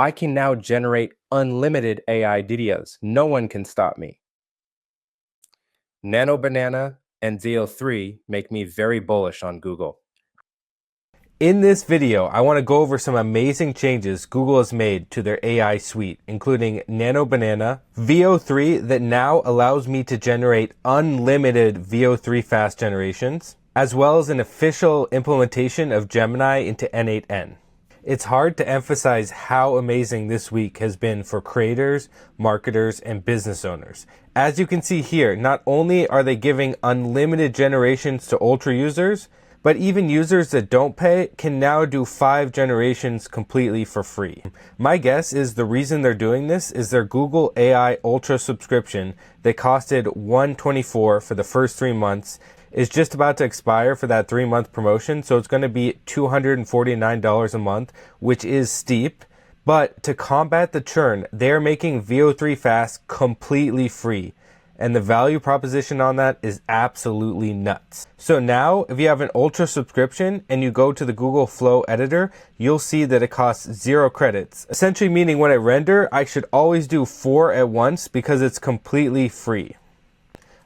I can now generate unlimited AI videos. No one can stop me. Nano Banana and ZO3 make me very bullish on Google. In this video, I want to go over some amazing changes Google has made to their AI suite, including Nano Banana, VO3 that now allows me to generate unlimited VO3 fast generations, as well as an official implementation of Gemini into N8N. It's hard to emphasize how amazing this week has been for creators, marketers, and business owners. As you can see here, not only are they giving unlimited generations to Ultra users, but even users that don't pay can now do 5 generations completely for free. My guess is the reason they're doing this is their Google AI Ultra subscription that costed $124 for the first 3 months is just about to expire for that 3-month promotion, so it's going to be $249 a month, which is steep. But to combat the churn, they're making VO3 Fast completely free. And the value proposition on that is absolutely nuts. So now, if you have an Ultra subscription and you go to the Google Flow editor, you'll see that it costs 0 credits. Essentially meaning when I render, I should always do 4 at once because it's completely free.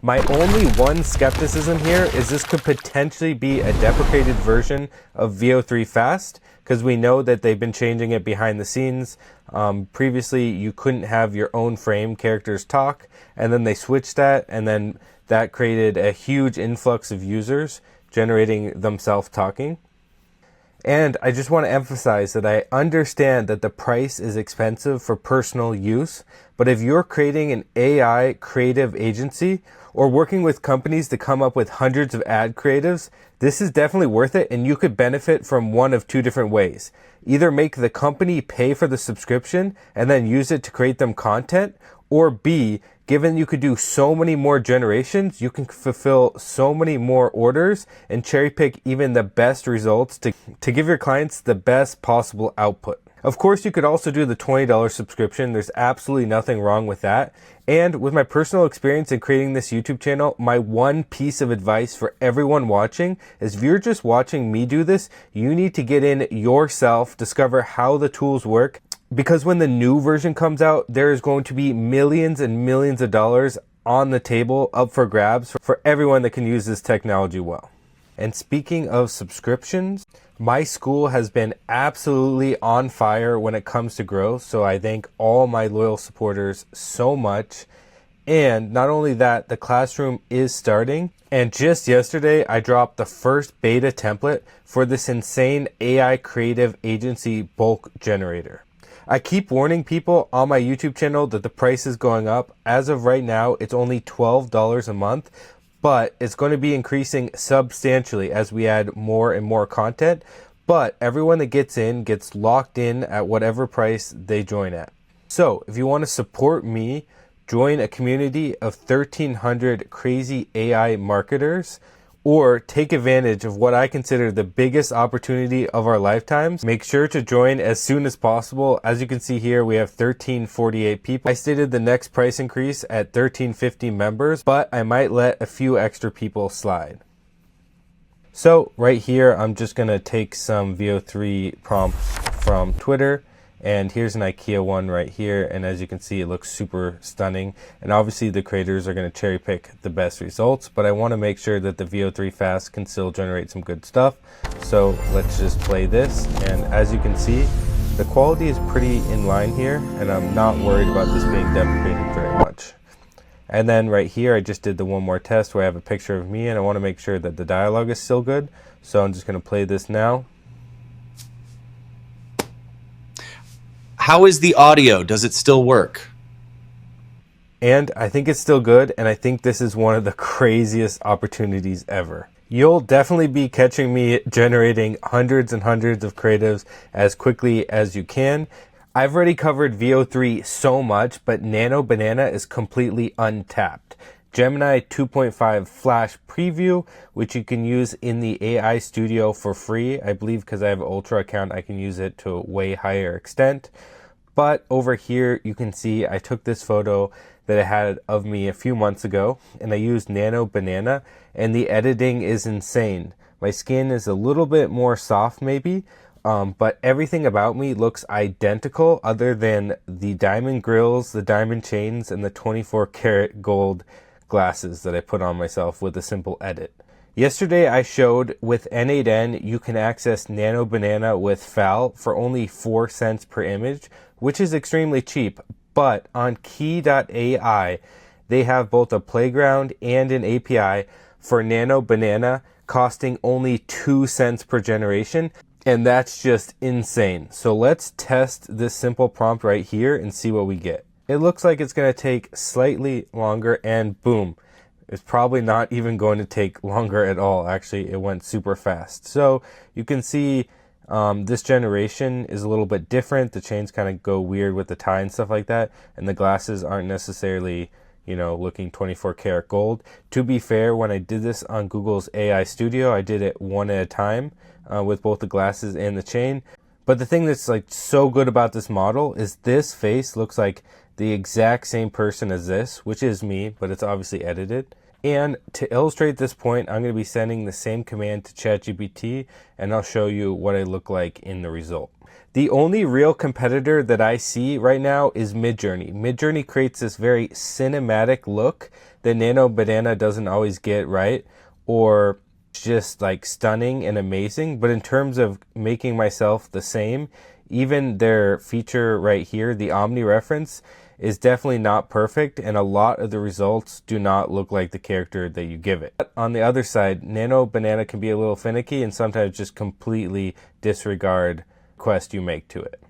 My only one skepticism here is this could potentially be a deprecated version of VO3 Fast, because we know that they've been changing it behind the scenes. Previously, you couldn't have your own frame characters talk, and then they switched that, and then that created a huge influx of users generating themselves talking. And I just want to emphasize that I understand that the price is expensive for personal use, but if you're creating an AI creative agency or working with companies to come up with hundreds of ad creatives, this is definitely worth it, and you could benefit from one of 2 different ways. Either make the company pay for the subscription and then use it to create them content, or B, given you could do so many more generations, you can fulfill so many more orders and cherry pick even the best results to give your clients the best possible output. Of course, you could also do the $20 subscription. There's absolutely nothing wrong with that. And with my personal experience in creating this YouTube channel, my one piece of advice for everyone watching is if you're just watching me do this, you need to get in yourself, discover how the tools work, because when the new version comes out, there is going to be millions and millions of dollars on the table up for grabs for everyone that can use this technology well. And speaking of subscriptions, my school has been absolutely on fire when it comes to growth, so I thank all my loyal supporters so much. And not only that, the classroom is starting, and just yesterday I dropped the first beta template for this insane AI creative agency bulk generator. I keep warning people on my YouTube channel that the price is going up. As of right now, it's only $12 a month, but it's going to be increasing substantially as we add more and more content. But everyone that gets in gets locked in at whatever price they join at. So if you want to support me, join a community of 1,300 crazy AI marketers, or take advantage of what I consider the biggest opportunity of our lifetimes, make sure to join as soon as possible. As you can see here, we have 1,348 people. I stated the next price increase at 1,350 members, but I might let a few extra people slide. So right here, I'm just gonna take some VO3 prompts from Twitter. And here's an IKEA one right here, and as you can see, it looks super stunning. And obviously the creators are going to cherry pick the best results, but I want to make sure that the VO3 Fast can still generate some good stuff. So let's just play this, and as you can see, the quality is pretty in line here, and I'm not worried about this being deprecated very much. And then right here, I just did the one more test where I have a picture of me, and I want to make sure that the dialogue is still good. So I'm just going to play this now. How is the audio? Does it still work? And I think it's still good, and I think this is one of the craziest opportunities ever. You'll definitely be catching me generating hundreds and hundreds of creatives as quickly as you can. I've already covered VO3 so much, but Nano Banana is completely untapped. Gemini 2.5 Flash Preview, which you can use in the AI Studio for free. I believe because I have an Ultra account, I can use it to a way higher extent. But over here, you can see I took this photo that I had of me a few months ago, and I used Nano Banana, and the editing is insane. My skin is a little bit more soft maybe, But everything about me looks identical other than the diamond grills, the diamond chains, and the 24 karat gold glasses that I put on myself with a simple edit. Yesterday I showed with N8N you can access Nano Banana with FAL for only 4 cents per image, which is extremely cheap. But on Key.ai, they have both a playground and an API for Nano Banana costing only 2 cents per generation. And that's just insane. So let's test this simple prompt right here and see what we get. It looks like it's going to take slightly longer, and boom. It's probably not even going to take longer at all. Actually, it went super fast. So you can see this generation is a little bit different. The chains kind of go weird with the tie and stuff like that. And the glasses aren't necessarily, looking 24 karat gold. To be fair, when I did this on Google's AI Studio, I did it one at a time with both the glasses and the chain. But the thing that's like so good about this model is this face looks like the exact same person as this, which is me, but it's obviously edited. And to illustrate this point, I'm going to be sending the same command to ChatGPT, and I'll show you what I look like in the result. The only real competitor that I see right now is Midjourney. Midjourney creates this very cinematic look that Nano Banana doesn't always get right, or just like stunning and amazing. But in terms of making myself the same, even their feature right here, the Omni reference, is definitely not perfect, and a lot of the results do not look like the character that you give it. But on the other side, Nano Banana can be a little finicky and sometimes just completely disregard requests you make to it.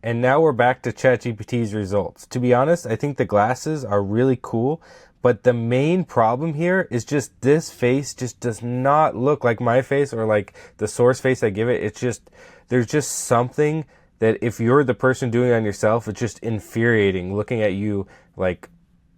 And now we're back to ChatGPT's results. To be honest, I think the glasses are really cool, but the main problem here is just this face just does not look like my face or like the source face I give it. It's just, there's just something that if you're the person doing it on yourself, it's just infuriating looking at you like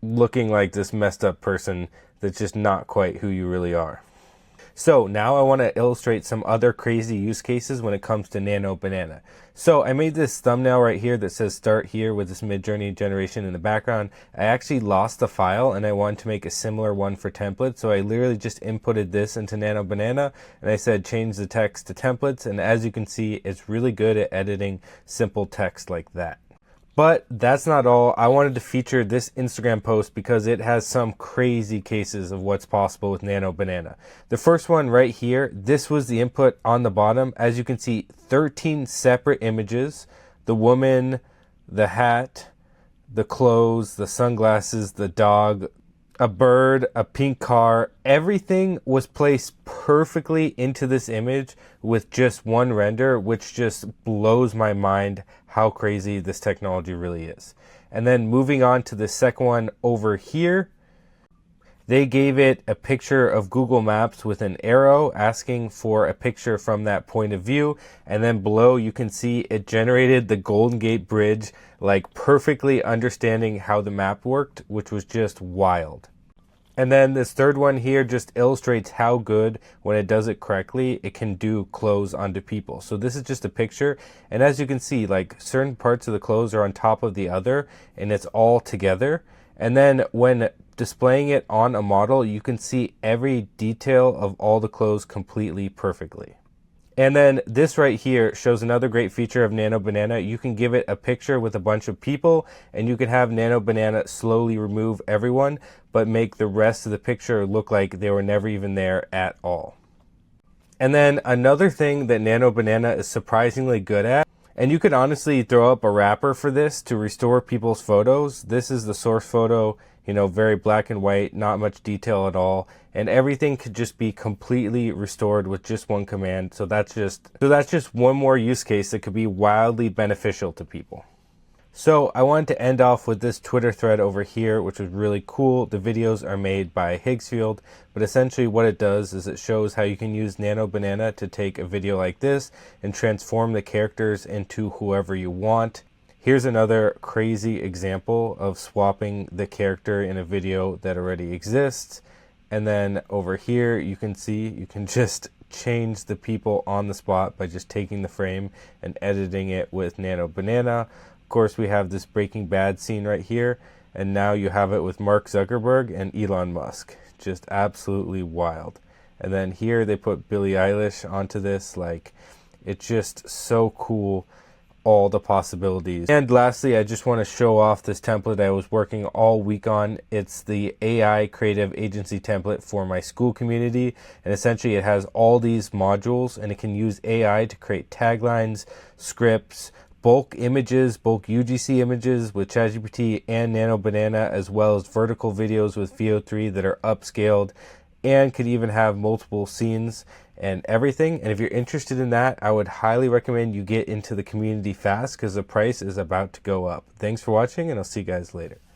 looking like this messed up person that's just not quite who you really are. So now I want to illustrate some other crazy use cases when it comes to Nano Banana. So I made this thumbnail right here that says start here with this Midjourney generation in the background. I actually lost the file and I wanted to make a similar one for templates. So I literally just inputted this into Nano Banana and I said change the text to templates. And as you can see, it's really good at editing simple text like that. But that's not all. I wanted to feature this Instagram post because it has some crazy cases of what's possible with Nano Banana. The first one right here, this was the input on the bottom. As you can see, 13 separate images. The woman, the hat, the clothes, the sunglasses, the dog, a bird, a pink car. Everything was placed perfectly into this image with just one render, which just blows my mind how crazy this technology really is. And then moving on to the second one over here, they gave it a picture of Google Maps with an arrow asking for a picture from that point of view. And then below you can see it generated the Golden Gate Bridge, like perfectly understanding how the map worked, which was just wild. And then this third one here just illustrates how good, when it does it correctly, it can do clothes onto people. So this is just a picture. And as you can see, like certain parts of the clothes are on top of the other and it's all together. And then when displaying it on a model, you can see every detail of all the clothes completely perfectly. And then this right here shows another great feature of Nano Banana. You can give it a picture with a bunch of people and you can have Nano Banana slowly remove everyone, but make the rest of the picture look like they were never even there at all. And then another thing that Nano Banana is surprisingly good at, and you could honestly throw up a wrapper for this to restore people's photos. This is the source photo, very black and white, not much detail at all. And everything could just be completely restored with just one command. So that's just one more use case that could be wildly beneficial to people. So I wanted to end off with this Twitter thread over here, which was really cool. The videos are made by Higgsfield, but essentially what it does is it shows how you can use Nano Banana to take a video like this and transform the characters into whoever you want. Here's another crazy example of swapping the character in a video that already exists. And then over here, you can see you can just change the people on the spot by just taking the frame and editing it with Nano Banana. Of course, we have this Breaking Bad scene right here, and now you have it with Mark Zuckerberg and Elon Musk. Just absolutely wild. And then here they put Billie Eilish onto this. Like, It's just so cool, all the possibilities. And lastly, I just want to show off this template I was working all week on. It's the AI creative agency template for my school community, and essentially it has all these modules, and it can use AI to create taglines, scripts, bulk images, bulk UGC images with ChatGPT and Nano Banana, as well as vertical videos with VO3 that are upscaled, and could even have multiple scenes and everything. And if you're interested in that, I would highly recommend you get into the community fast, because the price is about to go up. Thanks for watching, and I'll see you guys later.